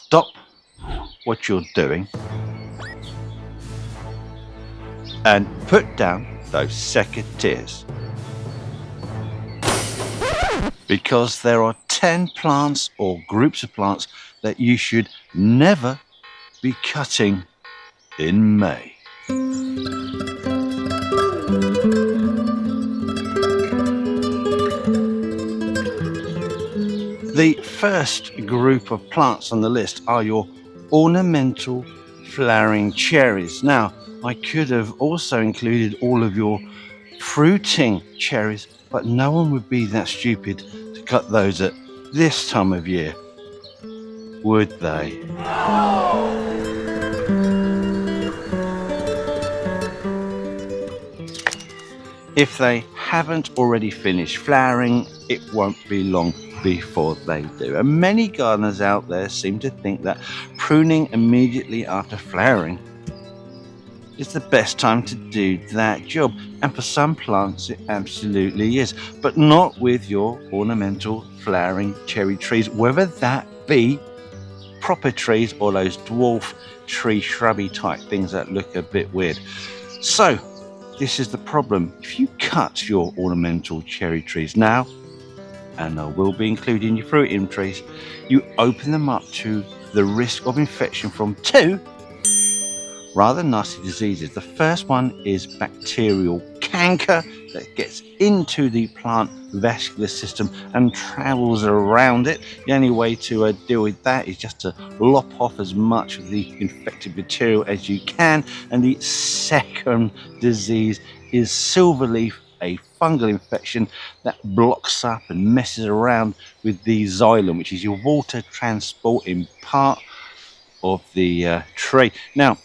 stop what you're doing and put down those secateurs, because there are 10 plants or groups of plants that you should never be cutting in May. The first group of plants on the list are your ornamental flowering cherries. Now, I could have also included all of your fruiting cherries, but no one would be that stupid to cut those at this time of year, would they? If they haven't already finished flowering, it won't be long before they do. And many gardeners out there seem to think that pruning immediately after flowering is the best time to do that job. And for some plants it absolutely is, but not with your ornamental flowering cherry trees, whether that be proper trees or those dwarf tree shrubby type things that look a bit weird. So this is the problem. If you cut your ornamental cherry trees now, and I will be including your fruiting trees, you open them up to the risk of infection from two rather nasty diseases. The first one is bacterial canker that gets into the plant vascular system and travels around it. The only way to deal with that is just to lop off as much of the infected material as you can. And the second disease is silverleaf, a fungal infection that blocks up and messes around with the xylem, which is your water transporting part of the tree. Now,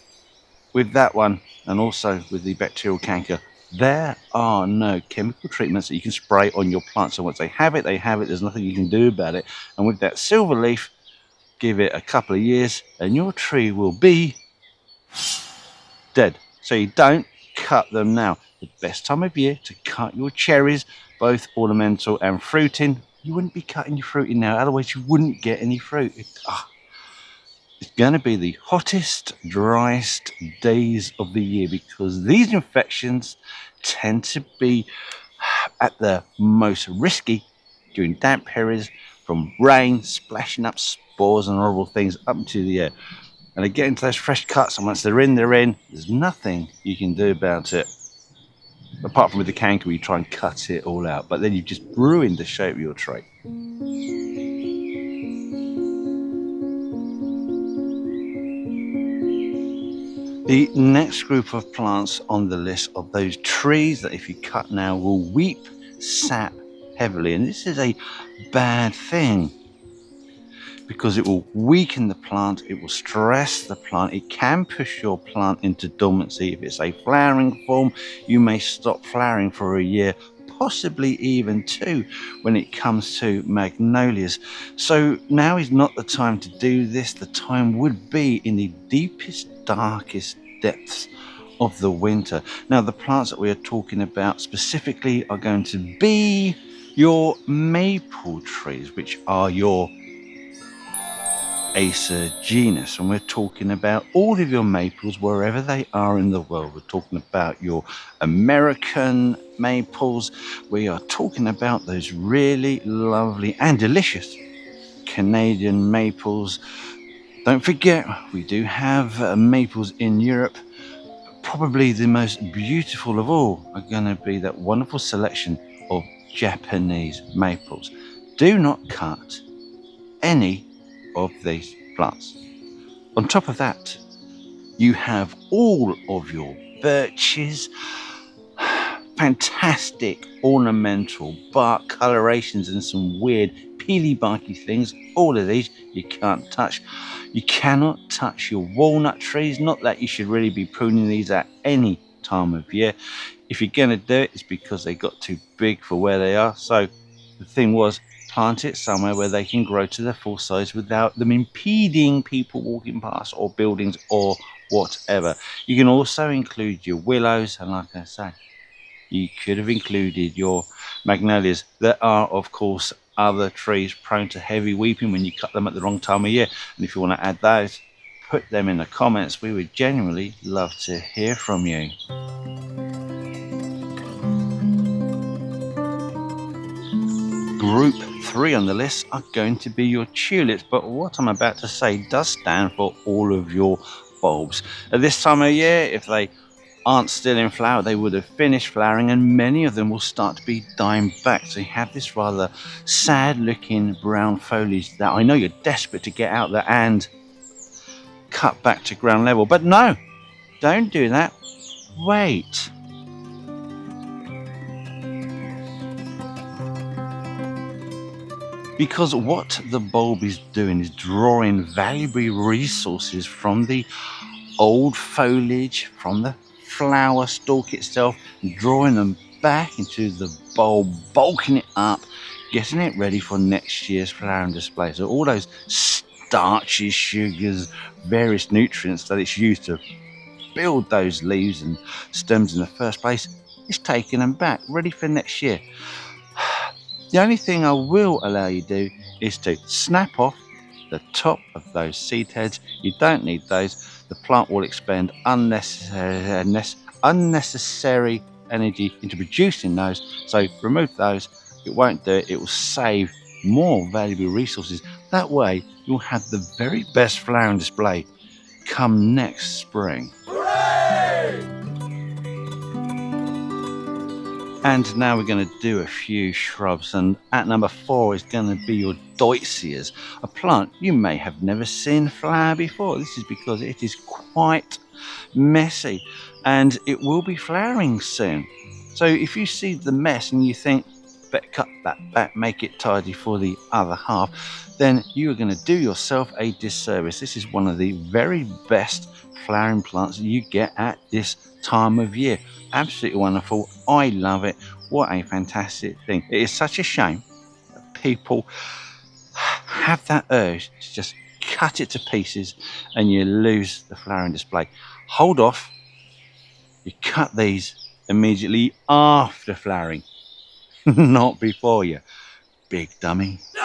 with that one, and also with the bacterial canker, there are no chemical treatments that you can spray on your plants. So once they have it, they have it. There's nothing you can do about it. And with that silver leaf, give it a couple of years and your tree will be dead. So you don't cut them now. The best time of year to cut your cherries, both ornamental and fruiting. You wouldn't be cutting your fruiting now, otherwise you wouldn't get any fruit. It's going to be the hottest, driest days of the year, because these infections tend to be at the most risky during damp periods, from rain splashing up spores and horrible things up into the air. And they get into those fresh cuts, and once they're in, there's nothing you can do about it, apart from with the canker, you try and cut it all out, but then you've just ruined the shape of your tree. The next group of plants on the list of those trees that if you cut now will weep sap heavily, and this is a bad thing because it will weaken the plant, it will stress the plant, it can push your plant into dormancy. If it's a flowering form, you may stop flowering for a year, possibly even two, when it comes to magnolias. So now is not the time to do this. The time would be in the deepest, darkest depths of the winter. Now, the plants that we are talking about specifically are going to be your maple trees, which are your Acer genus, and we're talking about all of your maples wherever they are in the world. We're talking about your American maples. We are talking about those really lovely and delicious Canadian maples. Don't forget, we do have maples in Europe. Probably the most beautiful of all are going to be that wonderful selection of Japanese maples. Do not cut any of these plants. On top of that, you have all of your birches, fantastic ornamental bark colorations and some weird peely barky things. All of these you can't touch. You cannot touch your walnut trees. Not that you should really be pruning these at any time of year. If you're going to do it, it's because they got too big for where they are. So the thing was, plant it somewhere where they can grow to their full size without them impeding people walking past or buildings or whatever. You can also include your willows, and like I say, you could have included your magnolias that are, of course, other trees prone to heavy weeping when you cut them at the wrong time of year. And if you want to add those, put them in the comments. We would genuinely love to hear from you. Group 3 on the list are going to be your tulips, but what I'm about to say does stand for all of your bulbs. At this time of year, if they aren't still in flower, they would have finished flowering, and many of them will start to be dying back. So you have this rather sad looking brown foliage that I know you're desperate to get out there and cut back to ground level. But no, don't do that. Wait. Because what the bulb is doing is drawing valuable resources from the old foliage, from the flower stalk itself, drawing them back into the bulb, bulking it up, getting it ready for next year's flowering display. So all those starches, sugars, various nutrients that it's used to build those leaves and stems in the first place is taking them back, ready for next year. The only thing I will allow you to do is to snap off the top of those seed heads. You don't need those. The plant will expend unnecessary energy into producing those. So remove those. It won't do it. It will save more valuable resources. That way you'll have the very best flowering display come next spring. Hooray! And now we're going to do a few shrubs, and at number 4 is going to be your Deutzias, a plant you may have never seen flower before. This is because it is quite messy and it will be flowering soon. So if you see the mess and you think, better cut that back, make it tidy for the other half, then you are going to do yourself a disservice. This is one of the very best flowering plants you get at this time of year. Absolutely wonderful. I love it. What a fantastic thing. It is such a shame that people have that urge to just cut it to pieces and you lose the flowering display. Hold off. You cut these immediately after flowering, not before, you big dummy. No!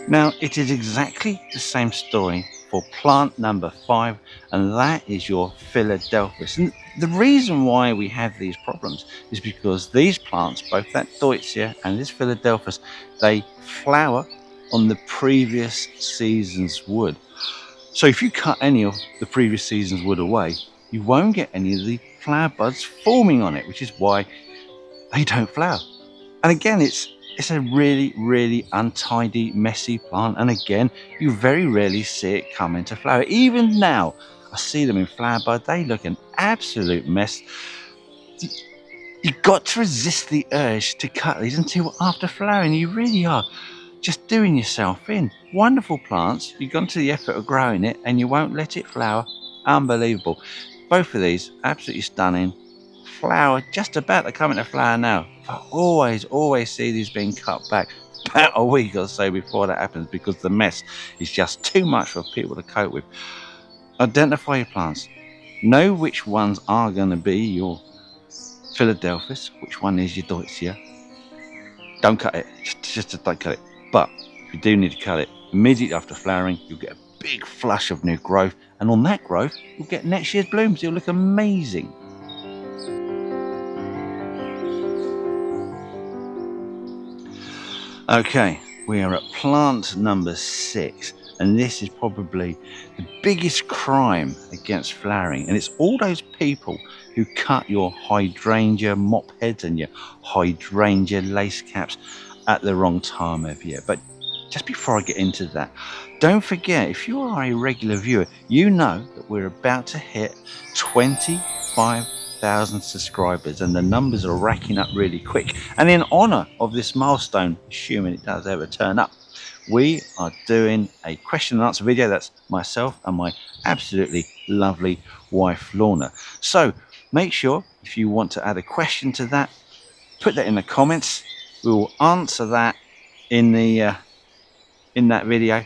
Now, it is exactly the same story for plant number 5, and that is your Philadelphus. And the reason why we have these problems is because these plants, both that Deutzia and this Philadelphus, they flower on the previous season's wood. So if you cut any of the previous season's wood away, you won't get any of the flower buds forming on it, which is why they don't flower. And again, it's a really, really untidy, messy plant. And again, you very rarely see it come into flower. Even now, I see them in flower bud. They look an absolute mess. You've got to resist the urge to cut these until after flowering. You really are just doing yourself in. Wonderful plants. You've gone to the effort of growing it and you won't let it flower. Unbelievable. Both of these, absolutely stunning. Flower just about to come into flower now. I always see these being cut back about a week or so before that happens, because the mess is just too much for people to cope with. Identify your plants. Know which ones are going to be your Philadelphus, which one is your Deutzia. Don't cut it, just don't cut it. But if you do need to cut it, immediately after flowering, you'll get a big flush of new growth, and on that growth, you'll get next year's blooms. It'll look amazing. Okay, we are at plant number 6, and this is probably the biggest crime against flowering, and it's all those people who cut your Hydrangea Mopheads and your Hydrangeas Lacecaps at the wrong time of year. But just before I get into that, don't forget, if you are a regular viewer, you know that we're about to hit 25,000 subscribers, and the numbers are racking up really quick. And in honor of this milestone, assuming it does ever turn up, we are doing a question and answer video. That's myself and my absolutely lovely wife Lorna. So make sure, if you want to add a question to that, put that in the comments. We will answer that in that video.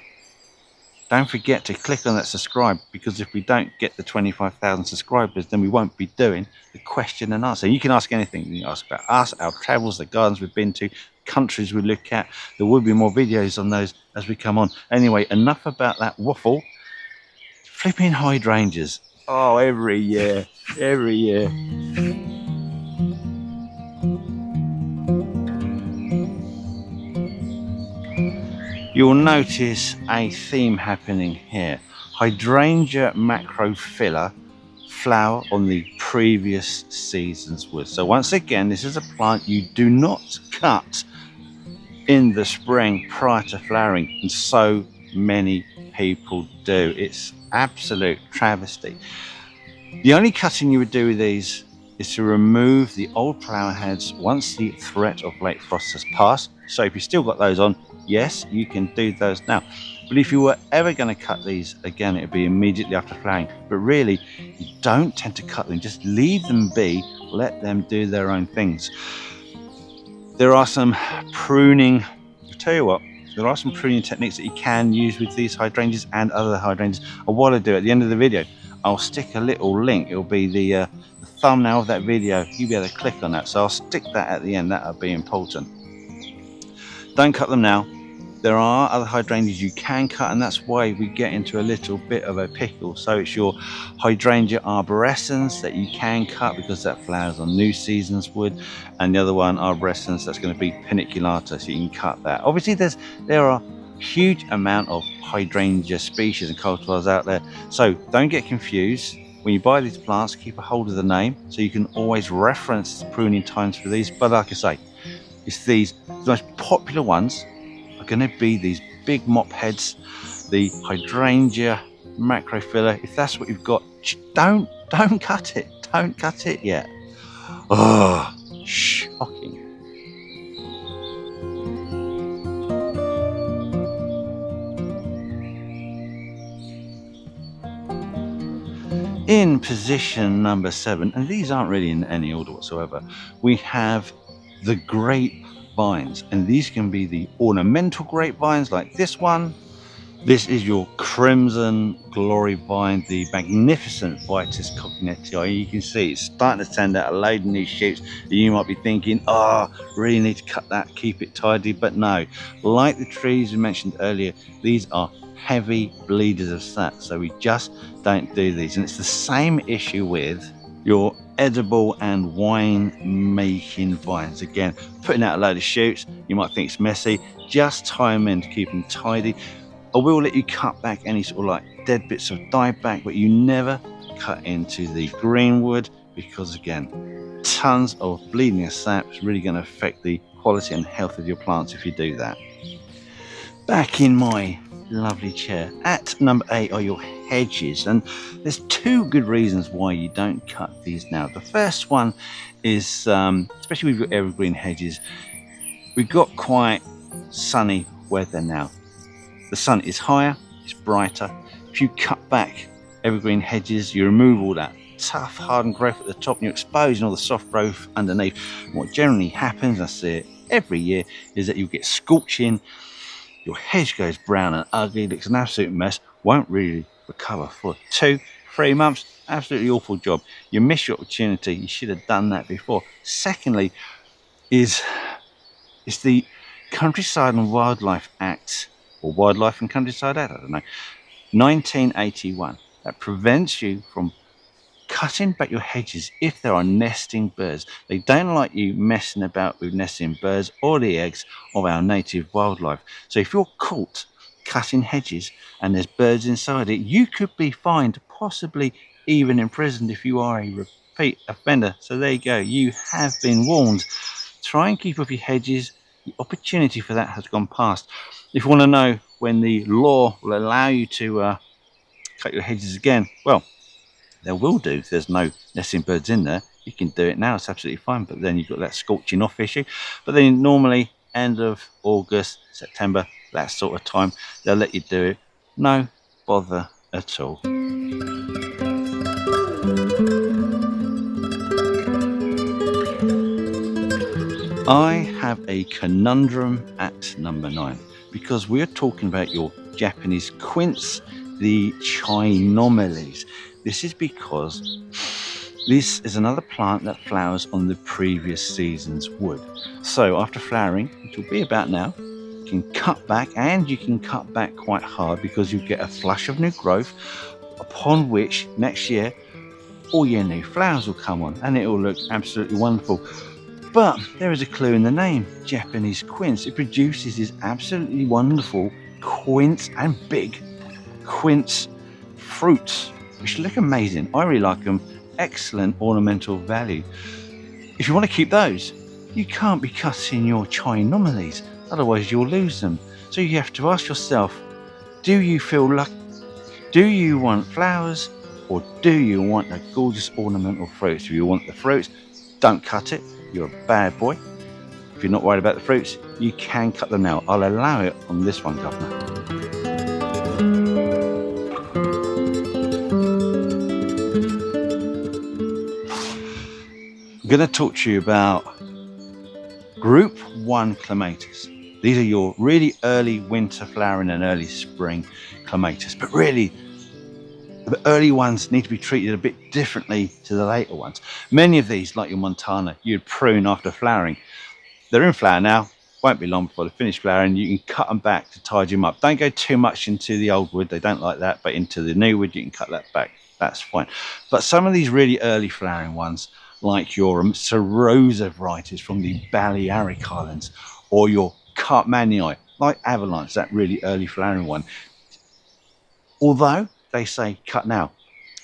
don't forget to click on that subscribe, because if we don't get the 25,000 subscribers, then we won't be doing the question and answer. You can ask anything. You can ask about us, our travels, the gardens we've been to, countries we look at. There will be more videos on those as we come on. Anyway, enough about that waffle. Flipping hydrangeas. Oh, every year. You'll notice a theme happening here. Hydrangea macrophylla flower on the previous season's wood. So once again, this is a plant you do not cut in the spring prior to flowering, and so many people do. It's absolute travesty. The only cutting you would do with these is to remove the old flower heads once the threat of late frost has passed. So if you've still got those on, yes, you can do those now. But if you were ever going to cut these again, it would be immediately after flowering. But really, you don't tend to cut them, just leave them be, let them do their own things. There are some pruning, I'll tell you what, there are some pruning techniques that you can use with these hydrangeas and other hydrangeas. And what I do at the end of the video, I'll stick a little link. It'll be the thumbnail of that video. You'll be able to click on that. So I'll stick that at the end. That'll be important. Don't cut them now. There are other hydrangeas you can cut, and that's why we get into a little bit of a pickle. So it's your Hydrangea arborescens that you can cut, because that flowers on new season's wood, and the other one, arborescens, that's going to be paniculata, so you can cut that. Obviously there are huge amount of hydrangea species and cultivars out there, so don't get confused. When you buy these plants, keep a hold of the name so you can always reference pruning times for these. But like I say, it's the most popular ones are going to be these big mop heads, the Hydrangea macrophylla. If that's what you've got, don't cut it. Don't cut it yet. Oh, shocking. In position number 7, and these aren't really in any order whatsoever, we have the grapevines, and these can be the ornamental grapevines like this one. This is your crimson glory vine, the magnificent Vitis cognitii. You can see it's starting to send out a load of new shoots. You might be thinking, oh, really need to cut that, keep it tidy. But no, like the trees we mentioned earlier, these are heavy bleeders of sap, so we just don't do these. And it's the same issue with your edible and wine making vines. Again, putting out a load of shoots, you might think it's messy, just tie them in to keep them tidy. I will let you cut back any sort of like dead bits of dieback, but you never cut into the greenwood, because again, tons of bleeding of sap is really going to affect the quality and health of your plants if you do that. Back in my lovely chair, at number 8 are your hedges, and there's 2 good reasons why you don't cut these now. The first one is, especially with your evergreen hedges, we've got quite sunny weather now. The sun is higher, it's brighter. If you cut back evergreen hedges, you remove all that tough hardened growth at the top and you're exposing all the soft growth underneath. And what generally happens, I see it every year, is that you get scorching, your hedge goes brown and ugly, looks an absolute mess, won't really recover for 2-3 months. Absolutely awful job. You miss your opportunity, you should have done that before. Secondly is the Countryside and Wildlife Act, or Wildlife and Countryside Act, I don't know, 1981, that prevents you from cutting back your hedges if there are nesting birds. They don't like you messing about with nesting birds or the eggs of our native wildlife. So if you're caught cutting hedges and there's birds inside it, you could be fined, possibly even imprisoned if you are a repeat offender. So there you go, you have been warned. Try and keep off your hedges. The opportunity for that has gone past. If you want to know when the law will allow you to cut your hedges again, well, they will do. If there's no nesting birds in there, you can do it now, it's absolutely fine. But then you've got that scorching off issue. But then normally end of August, September, that sort of time, they'll let you do it. No bother at all. I have a conundrum at number 9, because we're talking about your Japanese quince, the Chaenomeles. This is because this is another plant that flowers on the previous season's wood. So after flowering, which will be about now, you can cut back, and you can cut back quite hard because you get a flush of new growth, upon which next year all your new flowers will come on and it will look absolutely wonderful. But there is a clue in the name, Japanese quince. It produces these absolutely wonderful quince and big quince fruits, which look amazing. I really like them. Excellent ornamental value. If you want to keep those, you can't be cutting your Chaenomeles, otherwise you'll lose them. So you have to ask yourself, do you feel lucky? Do you want flowers, or do you want the gorgeous ornamental fruits? If you want the fruits, don't cut it. You're a bad boy. If you're not worried about the fruits, you can cut them now. I'll allow it on this one, Governor. I'm going to talk to you about Group 1 Clematis. These are your really early winter flowering and early spring Clematis. But really, the early ones need to be treated a bit differently to the later ones. Many of these, like your Montana, you'd prune after flowering. They're in flower now, won't be long before they finish flowering. You can cut them back to tidy them up. Don't go too much into the old wood, they don't like that, but into the new wood you can cut that back, that's fine. But some of these really early flowering ones, like your Serosa varieties from the Balearic Islands, or your Cartmanii, like Avalanche, that really early flowering one, although they say cut now,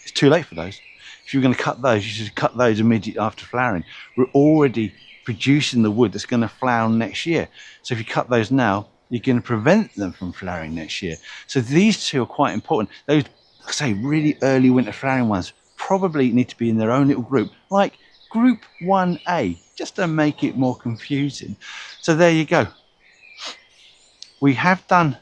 it's too late for those. If you're going to cut those, you should cut those immediately after flowering. We're already producing the wood that's going to flower next year. So if you cut those now, you're going to prevent them from flowering next year. So these two are quite important. Those, I say, really early winter flowering ones probably need to be in their own little group, like Group 1A, just to make it more confusing. So there you go. We have done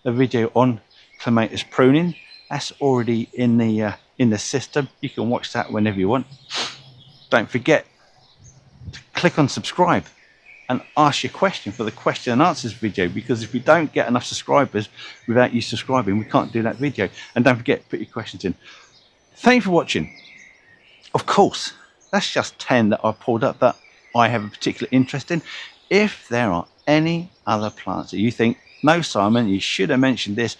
a video on Clematis pruning. That's already in the system. You can watch that whenever you want. Don't forget to click on subscribe and ask your question for the question and answers video, because if we don't get enough subscribers without you subscribing, we can't do that video. And don't forget, put your questions in. Thank you for watching. Of course, that's just 10 that I pulled up that I have a particular interest in. If there are any other plants that you think, no Simon, you should have mentioned this,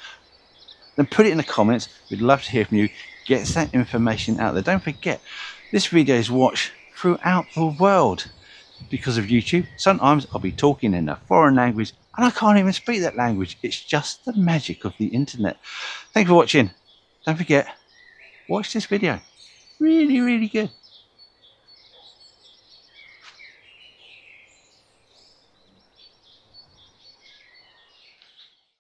then put it in the comments. We'd love to hear from you. Get that information out there. Don't forget, this video is watched throughout the world because of YouTube. Sometimes I'll be talking in a foreign language and I can't even speak that language. It's just the magic of the internet. Thanks for watching. Don't forget, watch this video. Really, really good.